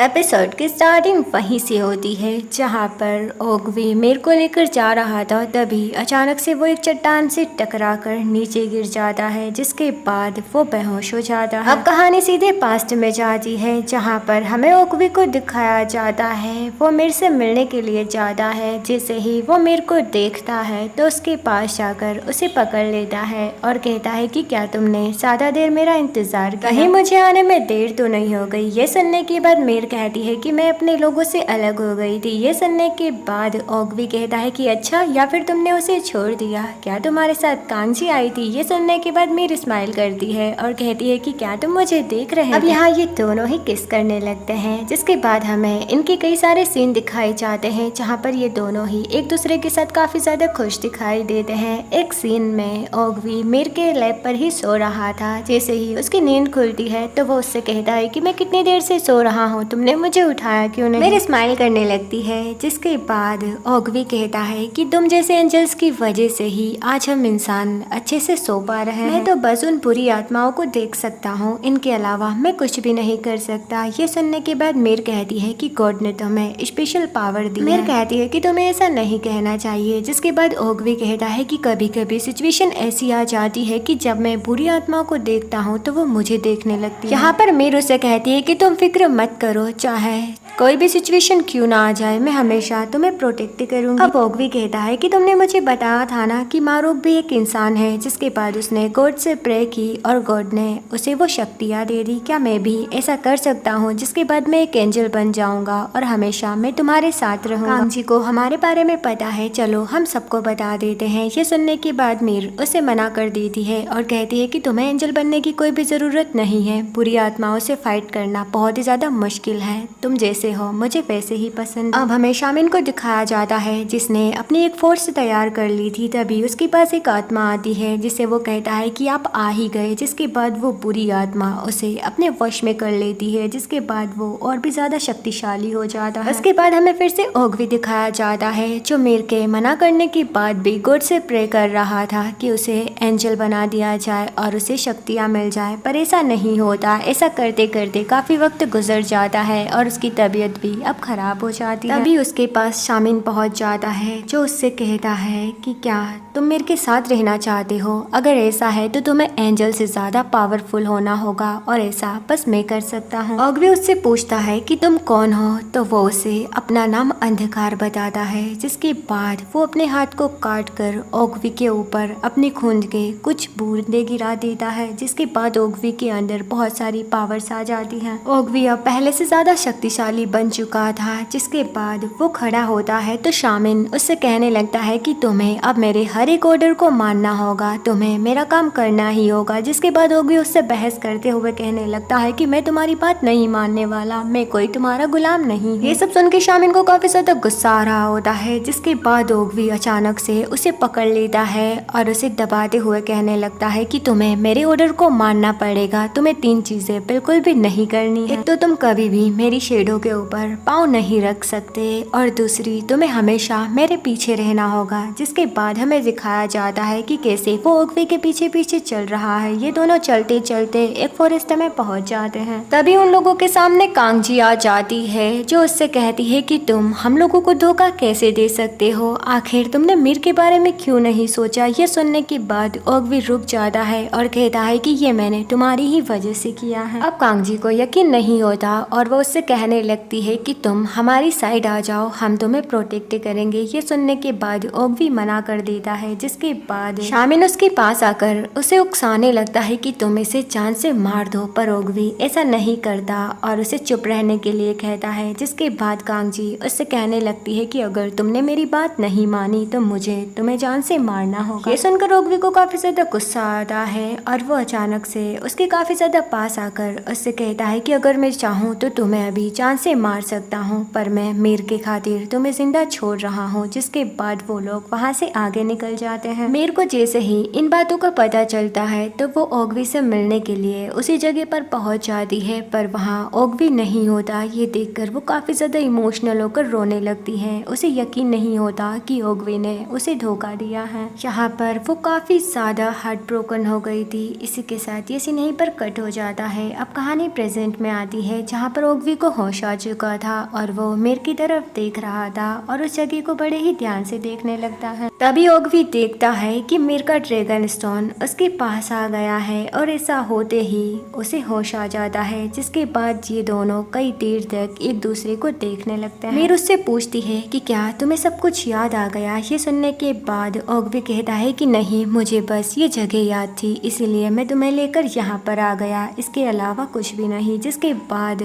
Episode की starting वहीं से होती है जहाँ पर ओगवी मीर को लेकर जा रहा था। तभी अचानक से वो एक चट्टान से टकराकर नीचे गिर जाता है, जिसके बाद वो बेहोश हो जाता है। अब कहानी सीधे पास्ट में जाती है जहाँ पर हमें ओगवी को दिखाया जाता है। वो मीर से मिलने के लिए जाता है। जैसे ही वो मीर को देखता है तो उसके पास जाकर उसे पकड़ लेता है और कहता है कि क्या तुमने ज़्यादा देर मेरा इंतजार किया? कहीं मुझे आने में देर तो नहीं हो गई? ये सुनने के बाद मीर कहती है कि मैं अपने लोगों से अलग हो गई थी। ये सुनने के बाद ओगवी कहता है कि अच्छा, या फिर तुमने उसे छोड़ दिया? क्या तुम्हारे साथ कांजी आई थी? ये सुनने के बाद मीर स्माइल करती है और कहती है कि क्या तुम मुझे देख रहे हो? अब यहाँ ये दोनों ही किस करने लगते हैं, जिसके बाद हमें इनके कई सारे सीन दिखाए जाते हैं जहाँ पर ये दोनों ही एक दूसरे के साथ काफी ज्यादा खुश दिखाई देते हैं। एक सीन में ओगवी मीर के लैब पर ही सो रहा था। जैसे ही उसकी नींद खुलती है तो वो उससे कहता है कि मैं कितनी देर से सो रहा हूँ, तुमने मुझे उठाया क्यों नहीं? मेरे स्माइल करने लगती है, जिसके बाद ओगवी कहता है कि तुम जैसे एंजल्स की वजह से ही आज हम इंसान अच्छे से सो पा रहे हैं। मैं तो बस उन बुरी आत्माओं को देख सकता हूँ, इनके अलावा मैं कुछ भी नहीं कर सकता। ये सुनने के बाद मीर कहती है कि गॉड ने तुम्हें स्पेशल पावर दी। मीर कहती है कि तुम्हें ऐसा नहीं कहना चाहिए। जिसके बाद ओगवी कहता है कि कभी कभी सिचुएशन ऐसी आ जाती है कि जब मैं बुरी आत्माओं को देखता हूँ तो वो मुझे देखने लगती है। यहाँ पर मीर उसे कहती है कि तुम फिक्र मत करो, चाहे कोई भी सिचुएशन क्यों ना आ जाए, मैं हमेशा तुम्हें प्रोटेक्ट करूंगी। अब ओगवी कहता है कि तुमने मुझे बताया था ना कि मारूक भी एक इंसान है। जिसके बाद उसने गॉड से प्रे की और गॉड ने उसे वो शक्तियाँ दे दी। क्या मैं भी ऐसा कर सकता हूँ जिसके बाद मैं एक एंजल बन जाऊंगा और हमेशा मैं तुम्हारे साथ रहूंगा? कांजी को हमारे बारे में पता है, चलो हम सबको बता देते हैं। ये सुनने के बाद मीर उसे मना कर देती है और कहती है कि तुम्हें एंजल बनने की कोई भी जरूरत नहीं है। बुरी आत्माओं से फाइट करना बहुत ही ज्यादा मुश्किल है। तुम जैसे हो मुझे वैसे ही पसंद। अब हमें शामिन को दिखाया जाता है जिसने अपनी एक फोर्स तैयार कर ली थी। तभी उसके पास एक आत्मा आती है जिसे वो कहता है कि आप आ ही गए। जिसके बाद वो बुरी आत्मा उसे अपने वश में कर लेती है, जिसके बाद वो और भी ज्यादा शक्तिशाली हो जाता है। उसके बाद हमें फिर से ओगवी दिखाया जाता है जो मीर के मना करने के बाद भी गॉड से प्रे कर रहा था कि उसे एंजल बना दिया जाए और उसे शक्तियाँ मिल जाए, पर ऐसा नहीं होता। ऐसा करते करते काफी वक्त गुजर जाता है और उसकी तबीयत भी अब खराब हो जाती है। तभी उसके पास शामिन पहुंच जाता है जो उससे कहता है कि क्या तुम मेरे के साथ रहना चाहते हो? अगर ऐसा है तो तुम्हें एंजल से ज्यादा पावरफुल होना होगा और ऐसा बस मैं कर सकता हूँ। ओगवी उससे पूछता है कि तुम कौन हो? तो वो उसे अपना नाम अंधकार बताता है। जिसके बाद वो अपने हाथ को काट कर ओगवी के ऊपर अपनी खून के कुछ बूंदे गिरा देता है। जिसके बाद ओगवी के अंदर बहुत सारी पावर्स आ जाती हैं। ओगवी अब पहले से ज्यादा शक्तिशाली बन चुका था। जिसके बाद वो खड़ा होता है तो शामिन उससे कहने लगता है कि तुम्हें अब मेरे हर एक ऑर्डर को मानना होगा, तुम्हें मेरा काम करना ही होगा। जिसके बाद ओगवी उससे बहस करते हुए कहने लगता है कि मैं तुम्हारी बात नहीं मानने वाला, मैं कोई तुम्हारा गुलाम नहीं। ये सब सुन के शामिन को काफी ज्यादा गुस्सा आ रहा होता है। जिसके बाद ओगवी अचानक से उसे पकड़ लेता है और उसे दबाते हुए कहने लगता है कि तुम्हें मेरे ऑर्डर को मानना पड़ेगा। तुम्हें 3 चीजें बिल्कुल भी नहीं करनी है। एक तो तुम कभी भी मेरी शेडो के ऊपर पाँव नहीं रख सकते और दूसरी तुम्हें हमेशा मेरे पीछे रहना होगा। जिसके बाद हमें दिखाया जाता है कि कैसे वो ओगवी के पीछे पीछे चल रहा है। ये दोनों चलते चलते एक फॉरेस्ट में पहुंच जाते हैं। तभी उन लोगों के सामने कांजी आ जाती है जो उससे कहती है कि तुम हम लोगों को धोखा कैसे दे सकते हो? आखिर तुमने मीर के बारे में क्यों नहीं सोचा? ये सुनने के बाद ओगवी रुक जाता है और कहता है कि ये मैंने तुम्हारी ही वजह से किया है। अब कांजी को यकीन नहीं होता और वो उससे कहने लगती है कि तुम हमारी साइड आ जाओ, हम तुम्हें प्रोटेक्ट करेंगे। ये सुनने के बाद ओगवी मना कर देता है। जिसके बाद शामिन उसके पास आकर उसे उकसाने लगता है कि तुम इसे जान से मार दो, पर ओगवी ऐसा नहीं करता और उसे चुप रहने के लिए कहता है। जिसके बाद कांजी उससे कहने लगती है कि अगर तुमने मेरी बात नहीं मानी तो मुझे तुम्हें जान से मारना होगा। ये सुनकर ओगवी को काफी ज्यादा गुस्सा आता है और वो अचानक से उसके काफी ज्यादा पास आकर उससे कहता है कि अगर मैं चाहूँ तो तुम्हें अभी जान से मार सकता हूँ, पर मैं मीर के खातिर तुम्हें जिंदा छोड़ रहा हूँ। जिसके बाद वो लोग वहाँ से आगे निकल जाते हैं। मीर को जैसे ही इन बातों का पता चलता है तो वो ओगवी से मिलने के लिए उसी जगह पर पहुंच जाती है, पर वहाँ ओगवी नहीं होता। ये देखकर वो काफी ज्यादा इमोशनल होकर रोने लगती है। उसे यकीन नहीं होता कि ओगवी ने उसे धोखा दिया है। यहाँ पर वो काफी ज्यादा हार्ट ब्रोकन हो गई थी। इसी के साथ ये सीन यहीं पर कट हो जाता है। अब कहानी प्रेजेंट में आती है जहाँ पर ओगवी को होश आ चुका था और वो मीर की तरफ देख रहा था और उस जगह को बड़े ही ध्यान से देखने लगता है। तभी ओगवी देखता है कि मीर का ड्रैगन स्टोन उसके पास आ गया है और ऐसा होते ही उसे होश आ जाता है, जिसके बाद ये दोनों कई देर तक एक दूसरे को देखने लगते हैं। मीर उससे पूछती है कि क्या तुम्हें सब कुछ याद आ गया। ये सुनने के बाद ओगवी कहता है कि नहीं, मुझे बस ये जगह याद थी, इसीलिए मैं तुम्हें लेकर यहाँ पर आ गया, इसके अलावा कुछ भी नहीं। जिसके बाद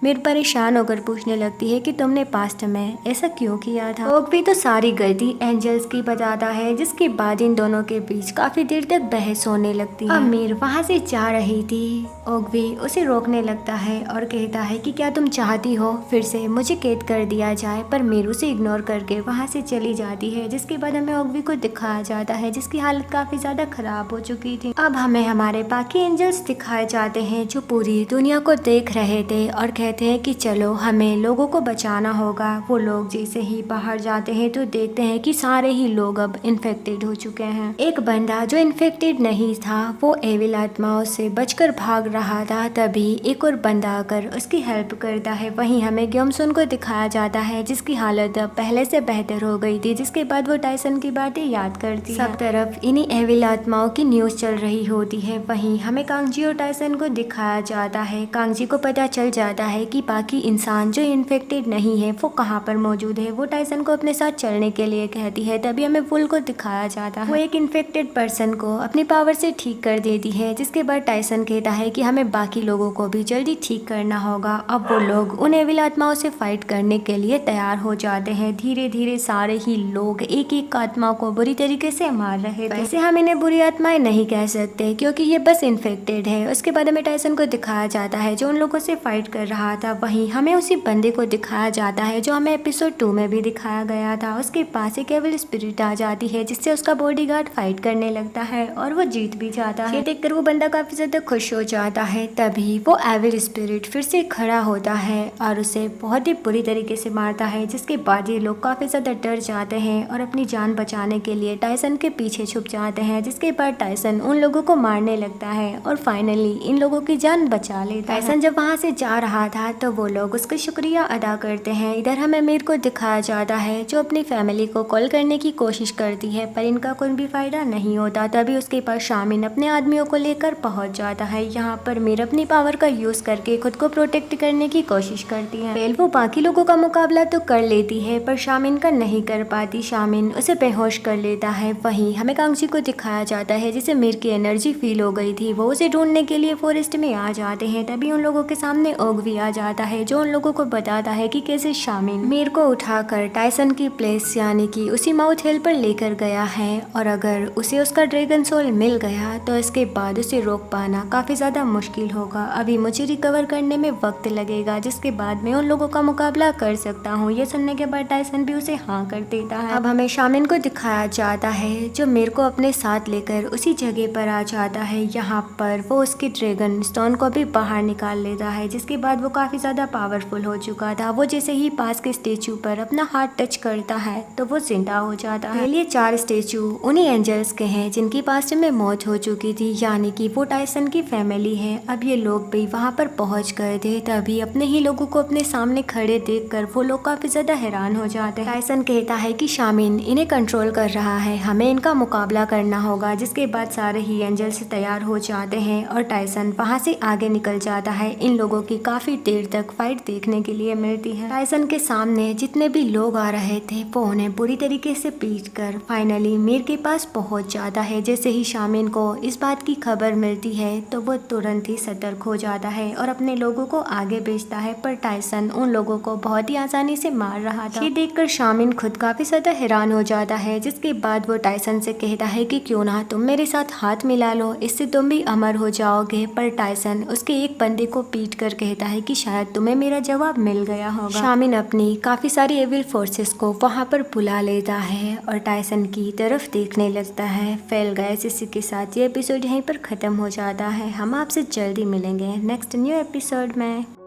मीर परेशान होकर पूछने लगती है कि तुमने पास्ट में ऐसा क्यों किया था। ओगवी तो सारी गलती एंजल्स की बताता है, जिसके बाद इन दोनों के बीच काफी देर तक बहस होने लगती है। अब मीर वहाँ से जा रही थी, ओगवी उसे रोकने लगता है और कहता है कि क्या तुम चाहती हो फिर से मुझे कैद कर दिया जाए, पर मीर उसे इग्नोर करके वहाँ से चली जाती है। जिसके बाद हमें ओगवी को दिखाया जाता है जिसकी हालत काफी ज्यादा खराब हो चुकी थी। अब हमें हमारे बाकी एंजल्स दिखाए जाते हैं जो पूरी दुनिया को देख रहे थे और कहते हैं कि चलो हमें लोगों को बचाना होगा। वो लोग जैसे ही बाहर जाते हैं तो देखते हैं कि सारे ही लोग अब इन्फेक्टेड हो चुके हैं। एक बंदा जो इन्फेक्टेड नहीं था वो एविल आत्माओं से बचकर भाग रहा था, तभी एक और बंदा आकर उसकी हेल्प करता है। वहीं हमें ग्योमसुन को दिखाया जाता है जिसकी हालत अब पहले से बेहतर हो गई थी, जिसके बाद वो टाइसन की बातें याद करती है। सब तरफ इन्हीं एविल आत्माओं की न्यूज चल रही होती है। वहीं हमें कांगजी और टाइसन को दिखाया जाता है। कांगजी को पता चल जाता है कि बाकी इंसान जो इन्फेक्टेड नहीं है वो कहाँ पर मौजूद है। वो टाइसन को अपने साथ चलने के लिए कहती है। तभी हमें वुल को दिखाया जाता है, वो एक इन्फेक्टेड पर्सन को अपनी पावर से ठीक कर देती है। जिसके बाद टाइसन कहता है कि हमें बाकी लोगों को भी जल्दी ठीक करना होगा। अब वो लोग उन एविल आत्माओं से फाइट करने के लिए तैयार हो जाते हैं। धीरे धीरे सारे ही लोग एक एक आत्मा को बुरी तरीके से मार रहे थे। वैसे हम इन्हें बुरी आत्माएं नहीं कह सकते क्योंकि ये बस इन्फेक्टेड है। उसके बाद हमें टाइसन को दिखाया जाता है जो उन लोगों से फाइट कर रहा था। वहीं हमें उसी बंदे को दिखाया जाता है जो हमें एपिसोड 2 में भी दिखाया गया था। उसके पास एक एविल स्पिरिट आ जाती है जिससे उसका बॉडीगार्ड फाइट करने लगता है और वो जीत भी जाता है। ये देखकर वो बंदा काफी ज्यादा खुश हो जाता है। तभी वो एविल स्पिरिट फिर से खड़ा होता है और उसे बहुत ही बुरी तरीके से मारता है। जिसके बाद ये लोग काफी ज्यादा डर जाते हैं और अपनी जान बचाने के लिए टाइसन के पीछे छुप जाते हैं। जिसके बाद टाइसन उन लोगों को मारने लगता है और फाइनली इन लोगों की जान बचा लेता है। टाइसन जब वहाँ से जा रहा था तो वो लोग उसका शुक्रिया अदा करते हैं। इधर हमें मीर को दिखाया जाता है जो अपनी फैमिली को कॉल करने की कोशिश करती है पर इनका कोई भी फायदा नहीं होता। तभी उसके पास शामिन अपने आदमियों को लेकर पहुंच जाता है। यहाँ पर मीर अपनी पावर का यूज करके खुद को प्रोटेक्ट करने की कोशिश करती है। वेल वो बाकी लोगों का मुकाबला तो कर लेती है पर शामिन का नहीं कर पाती। शामिन उसे बेहोश कर लेता है। वहीं हमें कांगजी को दिखाया जाता है जिसे मीर की एनर्जी फील हो गई थी। वो उसे ढूंढने के लिए फॉरेस्ट में आ जाते हैं। तभी उन लोगों के सामने ओगवी आ जाता है जो उन लोगों को बताता है कि कैसे शामिन मीर को उठाकर टाइसन की प्लेस यानी कि उसी माउथ हिल पर लेकर गया है और अगर उसे उसका ड्रैगन सोल मिल गया तो इसके बाद उसे रोक पाना काफी ज्यादा मुश्किल होगा। अभी मुझे रिकवर करने में वक्त लगेगा जिसके बाद मैं उन लोगों का मुकाबला कर सकता हूँ। ये सुनने के बाद टाइसन भी उसे हाँ कर देता है। अब हमें शामिन को दिखाया जाता है जो मीर को अपने साथ लेकर उसी जगह पर आ जाता है। यहाँ पर वो उसके ड्रैगन स्टोन को भी बाहर निकाल लेता है। जिसके बाद वो काफी ज्यादा पावरफुल हो चुका था। वो जैसे ही पास के स्टेचू पर अपना हाथ टच करता है तो वो जिंदा हो जाता है। ये 4 स्टेचू उन्हीं एंजल्स के हैं जिनकी पास्ट में मौत हो चुकी थी, यानी कि वो टाइसन की फैमिली है। अब ये लोग भी वहाँ पर पहुँच गए थे। तभी अपने ही लोगों को अपने सामने खड़े देखकर वो लोग काफी ज्यादा हैरान हो जाते हैं। टाइसन कहता है कि शामिन इन्हें कंट्रोल कर रहा है, हमें इनका मुकाबला करना होगा। जिसके बाद सारे ही एंजल्स तैयार हो जाते हैं और टाइसन वहाँ से आगे निकल जाता है। इन लोगों की काफी देर तक फाइट देखने के लिए मिलती है। टाइसन के सामने जितने भी लोग आ रहे थे वो उन्हें बुरी तरीके से पीटकर फाइनली मीर के पास पहुंच जाता है। जैसे ही शामिन को इस बात की खबर मिलती है तो वो तुरंत ही सतर्क हो जाता है और अपने लोगों को आगे भेजता है। पर टाइसन उन लोगों को बहुत ही आसानी से मार रहा था। ये देखकर शामिन खुद काफी ज्यादा हैरान हो जाता है। जिसके बाद वो टाइसन से कहता है कि क्यों ना तुम मेरे साथ हाथ मिला लो, इससे तुम भी अमर हो जाओगे। पर टाइसन उसके एक बंदे को पीट कर कहता है कि शायद तुम्हें मेरा जवाब मिल गया होगा। शामिन अपनी काफी सारी एविल फोर्सेस को वहाँ पर बुला लेता है और टाइसन की तरफ देखने लगता है। फैल गए इसी के साथ ये एपिसोड यहीं पर खत्म हो जाता है। हम आपसे जल्दी मिलेंगे नेक्स्ट न्यू एपिसोड में।